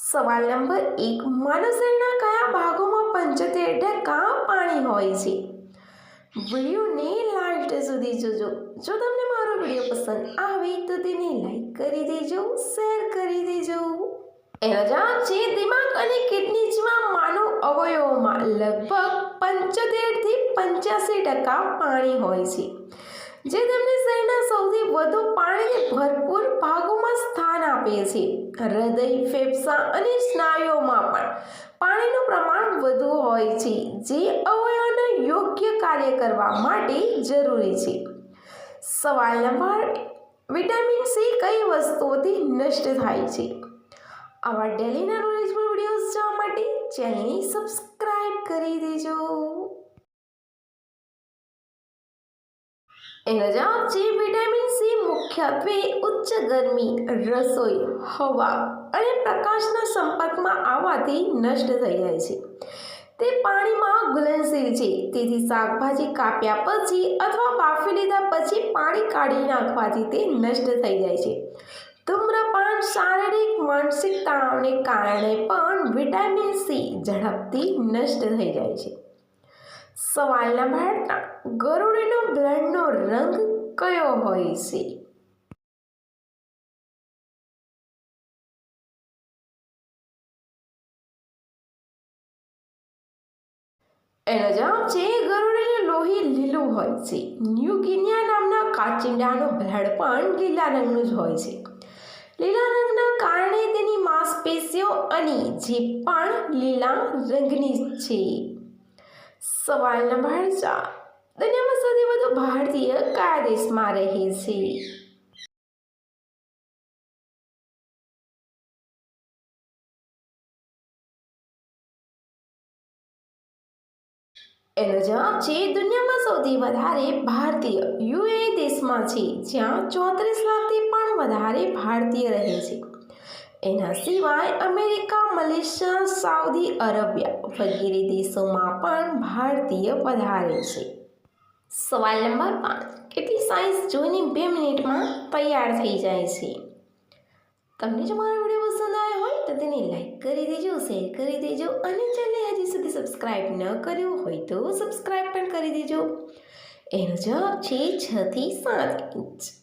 સવાલ નંબર 1, માનવ શરીરના કયા ભાગોમાં 75% પાણી હોય છે? વિડીયોને લાસ્ટ સુધી જોજો. જો તમને મારો વિડીયો પસંદ આવે તો તેને લાઈક કરી દેજો, શેર કરી દેજો. એનો જવાબ છે દિમાગ અને કિડની જેવા માનવ અવયવોમાં લગભગ 75 થી 85% પાણી હોય છે, જે તેમને શરીરના સૌથી વધુ પાણીને ભરપૂર ભાગોમાં સ્થાન આપે છે. હૃદય, ફેફસાં અને સ્નાયુઓમાં પણ પાણીનું પ્રમાણ વધુ હોય છે, જે અવયવોને યોગ્ય કાર્ય કરવા માટે જરૂરી છે. સવાલ નંબર 2, વિટામિન સી કઈ વસ્તુઓથી નષ્ટ થાય છે? આવા ડેલીના નોલેજફુલ વિડીયોઝ જોવા માટે ચેનલને સબસ્ક્રાઇબ કરી દેજો. એનો જવાબ છે વિટામિન સી મુખ્યત્વે ઉચ્ચ ગરમી, રસોઈ, હવા અને પ્રકાશના સંપર્કમાં આવવાથી નષ્ટ થઈ જાય છે. તે પાણીમાં ઘુલનશીલ છે, તેથી શાકભાજી કાપ્યા પછી અથવા બાફી લીધા પછી પાણી કાઢી નાખવાથી તે નષ્ટ થઈ જાય છે. ધૂમ્રપાન, શારીરિક માનસિક તણાવને કારણે પણ વિટામિન સી ઝડપથી નષ્ટ થઈ જાય છે. સવાલ નંબર 3, ગરુડનો બ્લડનો રંગ કયો હોય છે? એનો જવાબ છે ગરુડનું લોહી લીલું હોય છે. ન્યૂ ગિનિયા નામના કાચિંડાનો બ્લડ પણ લીલા રંગનું જ હોય છે. લીલા રંગના કારણે તેની માંસપેશીઓ અને જીભ પણ લીલા રંગની છે. સવાલ નંબર 4, દુનિયામાં સૌથી વધુ ભારતીય કયા દેશમાં રહે છે? એનો જવાબ છે દુનિયામાં સૌથી વધારે ભારતીય યુએઈ દેશમાં છે, જ્યાં 34 લાખથી પણ વધારે ભારતીય રહે છે. એના સિવાય અમેરિકા, મલેશિયા, સાઉદી અરેબિયા વગેરે દેશોમાં પણ ભારતીય વધારે છે. સવાલ નંબર 5, કેટલી સાઈઝ જોઈને 2 મિનિટમાં તૈયાર થઈ જાય છે? તમને જો મારો વિડીયો પસંદ આવ્યો હોય તો તેને લાઈક કરી દેજો, શેર કરી દેજો અને ચેનલને હજી સુધી સબસ્ક્રાઇબ ન કર્યું હોય તો સબસ્ક્રાઇબ પણ કરી દેજો. એનો જવાબ છે 6 થી 7 ઇંચ.